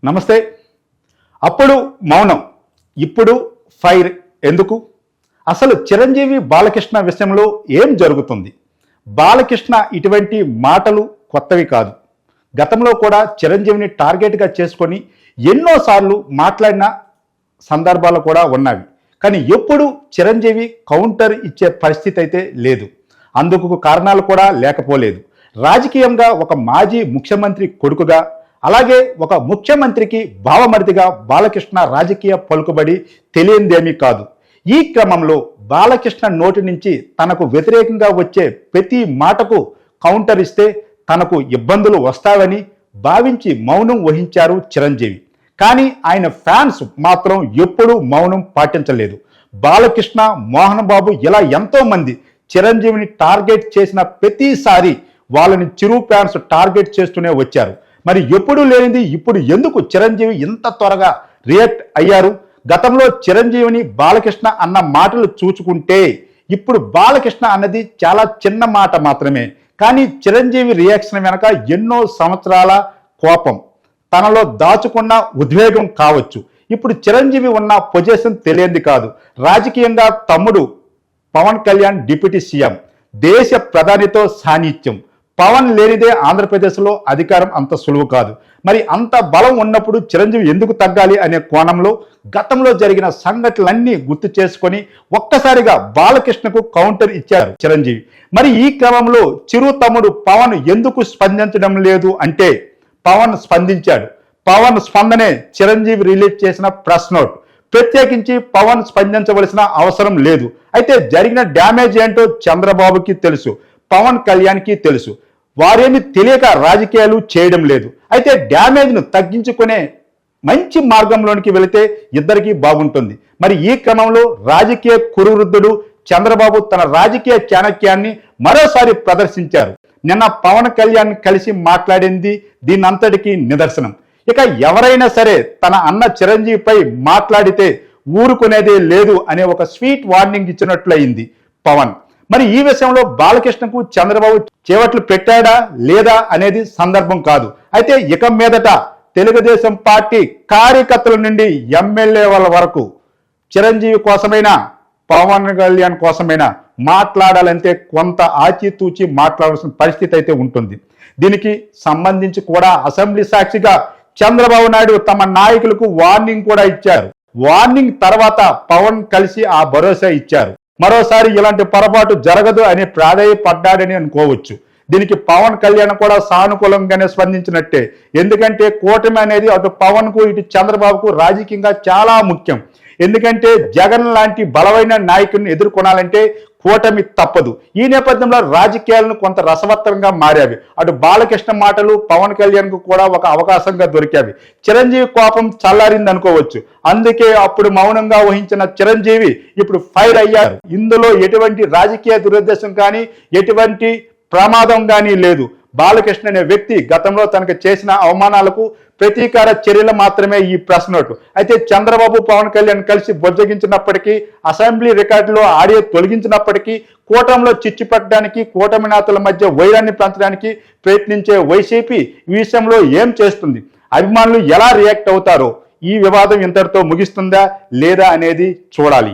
నమస్తే. అప్పుడు మౌనం, ఇప్పుడు ఫైర్ ఎందుకు? అసలు చిరంజీవి బాలకృష్ణ విషయంలో ఏం జరుగుతుంది? బాలకృష్ణ ఇటువంటి మాటలు కొత్తవి కాదు. గతంలో కూడా చిరంజీవిని టార్గెట్గా చేసుకొని ఎన్నోసార్లు మాట్లాడిన సందర్భాలు కూడా ఉన్నవి. కానీ ఎప్పుడు చిరంజీవి కౌంటర్ ఇచ్చే పరిస్థితి అయితే లేదు. అందుకు కారణాలు కూడా లేకపోలేదు. రాజకీయంగా ఒక మాజీ ముఖ్యమంత్రి కొడుకుగా, అలాగే ఒక ముఖ్యమంత్రికి భావమరిదిగా బాలకృష్ణ రాజకీయ పలుకుబడి తెలియందేమీ కాదు. ఈ క్రమంలో బాలకృష్ణ నోటి నుంచి తనకు వ్యతిరేకంగా వచ్చే ప్రతి మాటకు కౌంటర్ ఇస్తే తనకు ఇబ్బందులు వస్తావని భావించి మౌనం వహించారు చిరంజీవి. కానీ ఆయన ఫ్యాన్స్ మాత్రం ఎప్పుడూ మౌనం పాటించలేదు. బాలకృష్ణ, మోహన్ బాబు ఇలా ఎంతో మంది చిరంజీవిని టార్గెట్ చేసిన ప్రతిసారి వాళ్ళని చిరు ఫ్యాన్స్ టార్గెట్ చేస్తూనే వచ్చారు. మరి ఎప్పుడు లేనిది ఇప్పుడు ఎందుకు చిరంజీవి ఇంత త్వరగా రియాక్ట్ అయ్యారు? గతంలో చిరంజీవిని బాలకృష్ణ అన్న మాటలు చూసుకుంటే ఇప్పుడు బాలకృష్ణ అన్నది చాలా చిన్న మాట మాత్రమే. కానీ చిరంజీవి రియాక్షన్ వెనక ఎన్నో సంవత్సరాల కోపం, తనలో దాచుకున్న ఉద్వేగం కావచ్చు. ఇప్పుడు చిరంజీవి ఉన్న పొజిషన్ తెలియంది కాదు. రాజకీయంగా తమ్ముడు పవన్ కళ్యాణ్ డిప్యూటీ సీఎం, దేశ ప్రధానితో సాన్నిధ్యం. పవన్ లేనిదే ఆంధ్రప్రదేశ్లో అధికారం అంత సులువు కాదు. మరి అంత బలం ఉన్నప్పుడు చిరంజీవి ఎందుకు తగ్గాలి అనే కోణంలో గతంలో జరిగిన సంఘటనలన్నీ గుర్తు చేసుకొని ఒక్కసారిగా బాలకృష్ణకు కౌంటర్ ఇచ్చారు చిరంజీవి. మరి ఈ క్రమంలో చిరు తమ్ముడు పవన్ ఎందుకు స్పందించడం లేదు అంటే పవన్ స్పందించాడు. పవన్ స్పందనే చిరంజీవి రిలీజ్ చేసిన ప్రెస్ నోట్. ప్రత్యేకించి పవన్ స్పందించవలసిన అవసరం లేదు. అయితే జరిగిన డ్యామేజ్ ఏంటో చంద్రబాబుకి తెలుసు, పవన్ కళ్యాణ్కి తెలుసు. వారేమి తెలియక రాజకీయాలు చేయడం లేదు. అయితే డ్యామేజ్ను తగ్గించుకునే మంచి మార్గంలోనికి వెళితే ఇద్దరికీ బాగుంటుంది. మరి ఈ క్రమంలో రాజకీయ కురువృద్ధుడు చంద్రబాబు తన రాజకీయ చాణక్యాన్ని మరోసారి ప్రదర్శించారు. నిన్న పవన్ కళ్యాణ్ కలిసి మాట్లాడింది దీనంతటికీ నిదర్శనం. ఇక ఎవరైనా సరే తన అన్న చిరంజీవిపై మాట్లాడితే ఊరుకునేదే లేదు అనే ఒక స్వీట్ వార్నింగ్ ఇచ్చినట్లయింది పవన్. మరి ఈ విషయంలో బాలకృష్ణకు చంద్రబాబు చేవట్లు పెట్టాడా లేదా అనేది సందర్భం కాదు. అయితే ఇక మీదట తెలుగుదేశం పార్టీ కార్యకర్తల నుండి ఎమ్మెల్యే వాళ్ళ వరకు చిరంజీవి కోసమైనా పవన్ కళ్యాణ్ కోసమైనా మాట్లాడాలంటే కొంత ఆచితూచి మాట్లాడాల్సిన పరిస్థితి అయితే ఉంటుంది. దీనికి సంబంధించి కూడా అసెంబ్లీ సాక్షిగా చంద్రబాబు నాయుడు తమ నాయకులకు వార్నింగ్ కూడా ఇచ్చారు. వార్నింగ్ తర్వాత పవన్ కలిసి ఆ భరోసా ఇచ్చారు. మరోసారి ఇలాంటి పొరపాటు జరగదు అని ప్రాధాయపడ్డాడని అనుకోవచ్చు. దీనికి పవన్ కళ్యాణ్ కూడా సానుకూలంగానే స్పందించినట్టే. ఎందుకంటే కూటమి అనేది అటు పవన్కు ఇటు చంద్రబాబుకు రాజకీయంగా చాలా ముఖ్యం. ఎందుకంటే జగన్ లాంటి బలమైన నాయకుడిని ఎదుర్కొనాలంటే కూటమి తప్పదు. ఈ నేపథ్యంలో రాజకీయాలను కొంత రసవత్తరంగా మారావి. అటు బాలకృష్ణ మాటలు పవన్ కళ్యాణ్కు కూడా ఒక అవకాశంగా దొరికావి. చిరంజీవి కోపం చల్లారింది అనుకోవచ్చు. అందుకే అప్పుడు మౌనంగా వహించిన చిరంజీవి ఇప్పుడు ఫైర్ అయ్యారు. ఇందులో ఎటువంటి రాజకీయ దురుద్దేశం కానీ ఎటువంటి ప్రమాదం కానీ లేదు. బాలకృష్ణ అనే వ్యక్తి గతంలో తనకు చేసిన అవమానాలకు ప్రతీకార చర్యలు మాత్రమే ఈ ప్రెస్ నోట్. అయితే చంద్రబాబు పవన్ కళ్యాణ్ కలిసి బొజ్జగించినప్పటికీ, అసెంబ్లీ రికార్డులో ఆడియో తొలగించినప్పటికీ, కూటమిలో చిచ్చు పెట్టడానికి, కూటమి నేతల మధ్య వైరాన్ని పెంచడానికి ప్రయత్నించే వైసీపీ ఈ విషయంలో ఏం చేస్తుంది, అభిమానులు ఎలా రియాక్ట్ అవుతారో, ఈ వివాదం ఇంతటితో ముగిస్తుందా లేదా అనేది చూడాలి.